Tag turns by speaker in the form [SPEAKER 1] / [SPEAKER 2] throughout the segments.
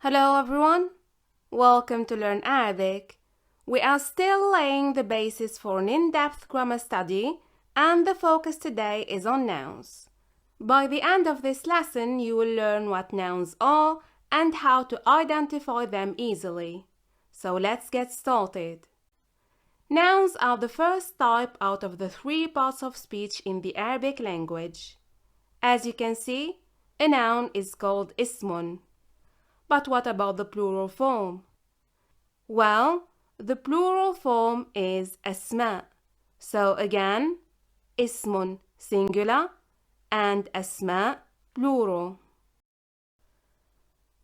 [SPEAKER 1] Hello everyone, welcome to Learn Arabic. We are still laying the basis for an in-depth grammar study and the focus today is on nouns. By the end of this lesson, you will learn what nouns are and how to identify them easily. So let's get started. Nouns are the first type out of the three parts of speech in the Arabic language. As you can see, a noun is called ismun. But what about the plural form? Well, the plural form is asma. So again, ismun singular and asma plural.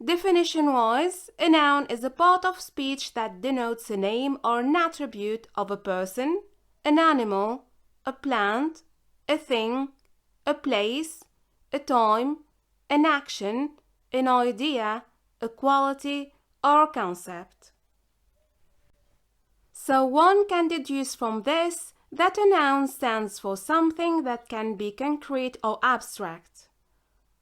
[SPEAKER 1] Definition-wise, a noun is a part of speech that denotes a name or an attribute of a person, an animal, a plant, a thing, a place, a time, an action, an idea, a quality, or concept. So one can deduce from this that a noun stands for something that can be concrete or abstract.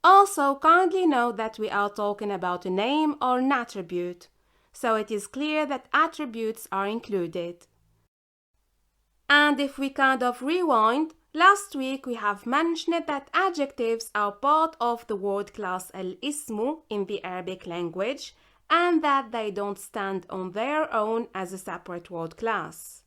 [SPEAKER 1] Also, kindly note that we are talking about a name or an attribute, so it is clear that attributes are included. And if we kind of rewind, last week we have mentioned that adjectives are part of the word class al-ismu in the Arabic language and that they don't stand on their own as a separate word class.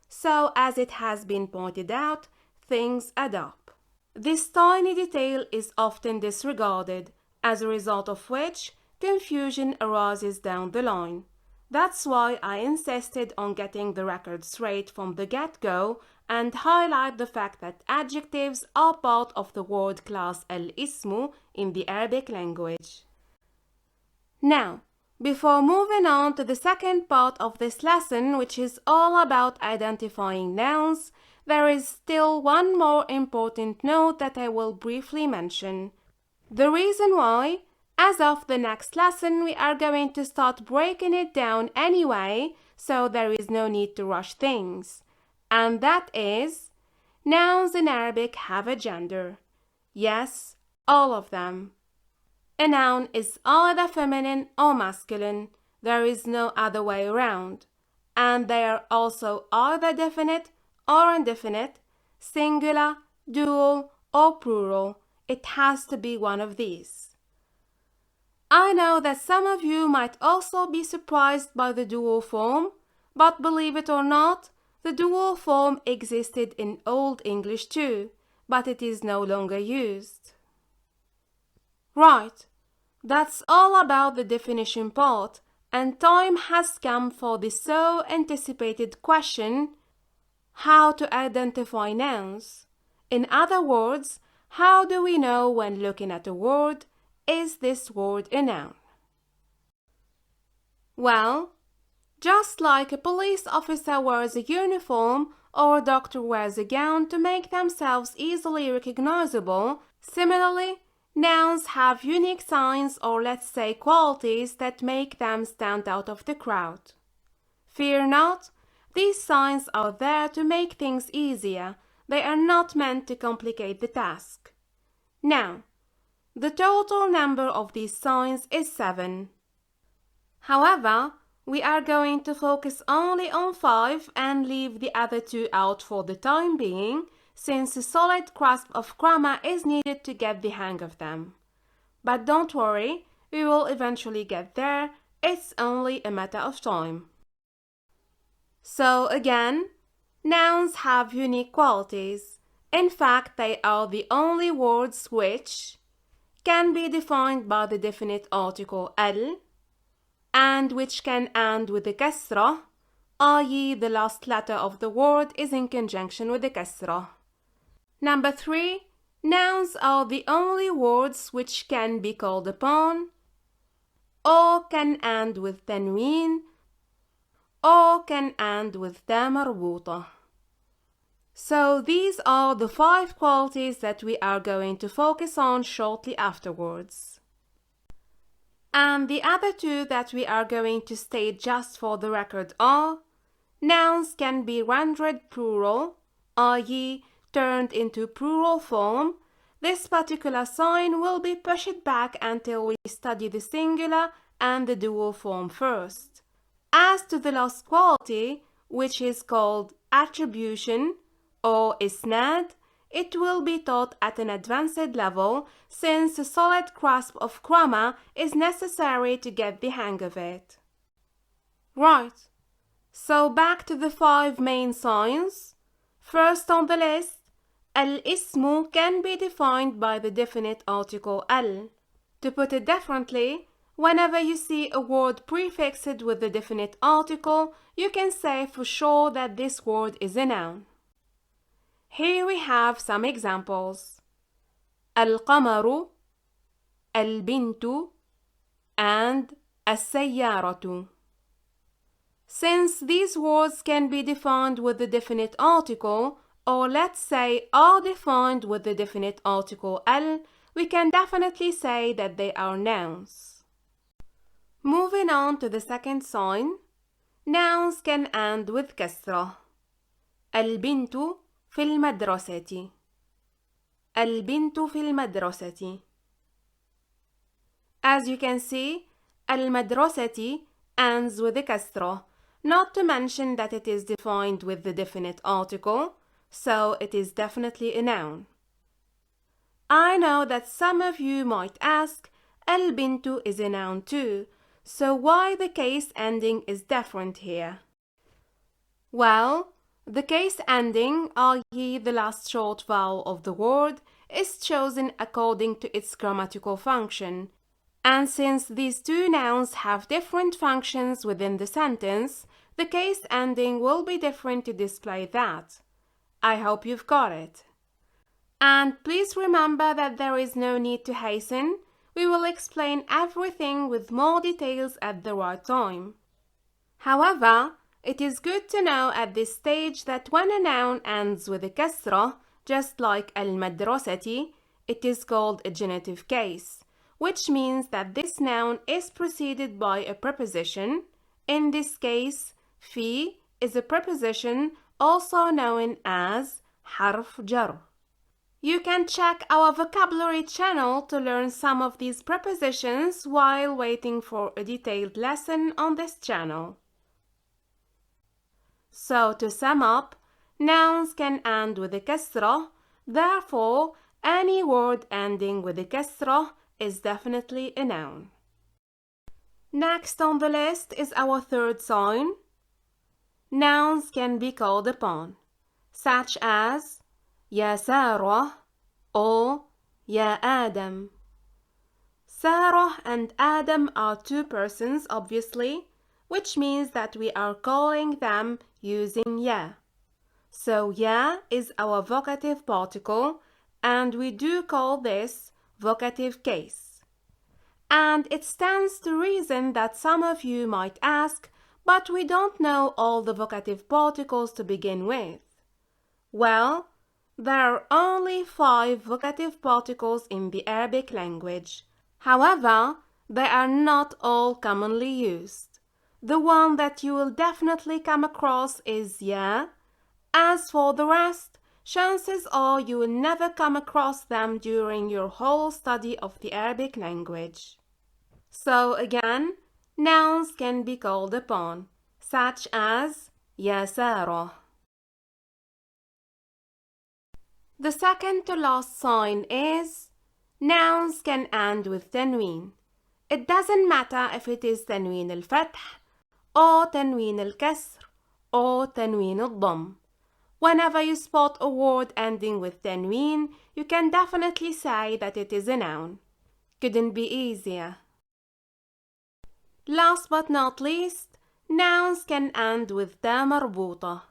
[SPEAKER 1] So, as it has been pointed out, things add up. This tiny detail is often disregarded, as a result of which confusion arises down the line. That's why I insisted on getting the record straight from the get-go and highlight the fact that adjectives are part of the word class al-ismu in the Arabic language. Now, before moving on to the second part of this lesson, which is all about identifying nouns, there is still one more important note that I will briefly mention. The reason why, as of the next lesson, we are going to start breaking it down anyway, so there is no need to rush things. And that is, nouns in Arabic have a gender. Yes, all of them. A noun is either feminine or masculine. There is no other way around. And they are also either definite or indefinite, singular, dual, or plural. It has to be one of these. I know that some of you might also be surprised by the dual form, but believe it or not, the dual form existed in Old English too, but it is no longer used. Right, that's all about the definition part, and time has come for the so anticipated question: how to identify nouns. In other words, how do we know when looking at a word, is this word a noun? Well, just like a police officer wears a uniform or a doctor wears a gown to make themselves easily recognizable, similarly, nouns have unique signs or let's say qualities that make them stand out of the crowd. Fear not, these signs are there to make things easier. They are not meant to complicate the task. Now, the total number of these signs is 7. However, we are going to focus only on 5 and leave the other 2 out for the time being, since a solid grasp of grammar is needed to get the hang of them. But don't worry, we will eventually get there. It's only a matter of time. So again, nouns have unique qualities. In fact, they are the only words which can be defined by the definite article al, and which can end with a kasra, i.e. the last letter of the word is in conjunction with the kasra. Number 3, nouns are the only words which can be called upon, or can end with tanween, or can end with ta marbuta. So these are the 5 qualities that we are going to focus on shortly afterwards. And the other 2 that we are going to state just for the record are: nouns can be rendered plural, i.e. turned into plural form. This particular sign will be pushed back until we study the singular and the dual form first. As to the last quality, which is called attribution or isnad, it will be taught at an advanced level since a solid grasp of grammar is necessary to get the hang of it. Right, so back to the 5 main signs. First on the list, al-ismu can be defined by the definite article al. To put it differently, whenever you see a word prefixed with the definite article, you can say for sure that this word is a noun. Here we have some examples. القمر, البنت, and السيارة. Since these words can be defined with the definite article, or let's say are defined with the definite article al, we can definitely say that they are nouns. Moving on to the second sign, nouns can end with كسرة. البنت في المدرسة. البنت في المدرسة. As you can see, المدرسة ends with a كسرة, not to mention that it is defined with the definite article, so it is definitely a noun. I know that some of you might ask, البنت is a noun too, so why the case ending is different here? Well, the case ending, i.e. the last short vowel of the word, is chosen according to its grammatical function. And since these two nouns have different functions within the sentence, the case ending will be different to display that. I hope you've got it. And please remember that there is no need to hasten. We will explain everything with more details at the right time. However, it is good to know at this stage that when a noun ends with a kasra, just like al-madrasati, it is called a genitive case, which means that this noun is preceded by a preposition. In this case, fi is a preposition also known as harf jar. You can check our vocabulary channel to learn some of these prepositions while waiting for a detailed lesson on this channel. So to sum up, nouns can end with a kasra, therefore any word ending with a kasra is definitely a noun. Next on the list is our third sign. Nouns can be called upon, such as يا سارة or يا آدم. Sarah and Adam are two persons, obviously, which means that we are calling them using ya. So ya is our vocative particle, and we do call this vocative case. And it stands to reason that some of you might ask, but we don't know all the vocative particles to begin with. Well, there are only 5 vocative particles in the Arabic language. However, they are not all commonly used. The one that you will definitely come across is ya. As for the rest, chances are you will never come across them during your whole study of the Arabic language. So again, nouns can be called upon, such as يا سارة. The second to last sign is nouns can end with tanween. It doesn't matter if it is tanween al-fath or tanween al-kasr or tanween al-dhamm. Whenever you spot a word ending with tanween, you can definitely say that it is a noun. Couldn't be easier. Last but not least, nouns can end with ta marbuta.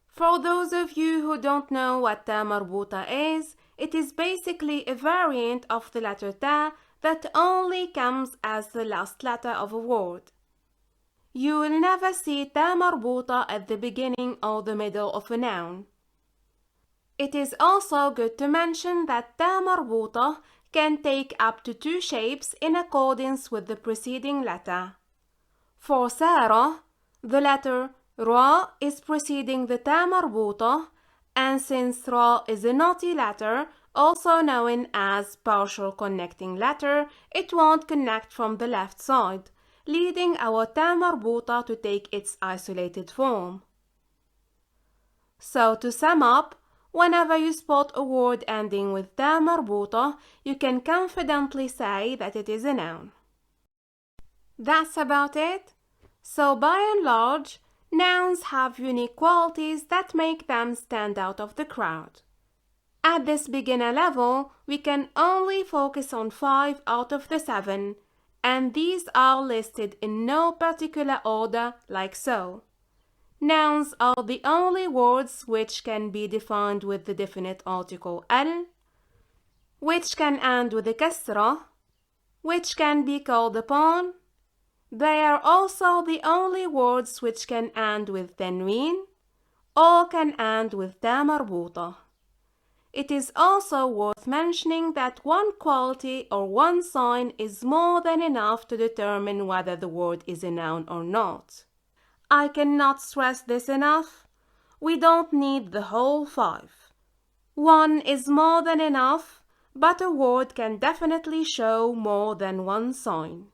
[SPEAKER 1] For those of you who don't know what ta marbuta is, it is basically a variant of the letter ta that only comes as the last letter of a word. You will never see ta marbuta at the beginning or the middle of a noun. It is also good to mention that ta marbuta can take up to 2 shapes in accordance with the preceding letter. For Sarah, the letter Ra is preceding the ta marbuta, and since Ra is a naughty letter, also known as partial connecting letter, it won't connect from the left side, leading our تا مربوطة to take its isolated form. So to sum up, whenever you spot a word ending with تا مربوطة, you can confidently say that it is a noun. That's about it. So by and large, nouns have unique qualities that make them stand out of the crowd. At this beginner level, we can only focus on 5 out of the 7, and these are listed in no particular order like so. Nouns are the only words which can be defined with the definite article ال, which can end with a كسرة, which can be called upon. They are also the only words which can end with تنوين or can end with تا مربوطة. It is also worth mentioning that one quality or one sign is more than enough to determine whether the word is a noun or not. I cannot stress this enough. We don't need the whole 5. One is more than enough, but a word can definitely show more than one sign.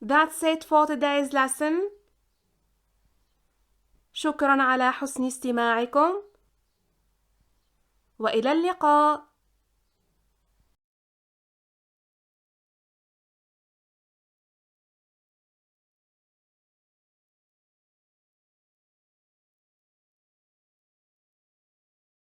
[SPEAKER 1] That's it for today's lesson. شكرا على حسن استماعكم وإلى اللقاء.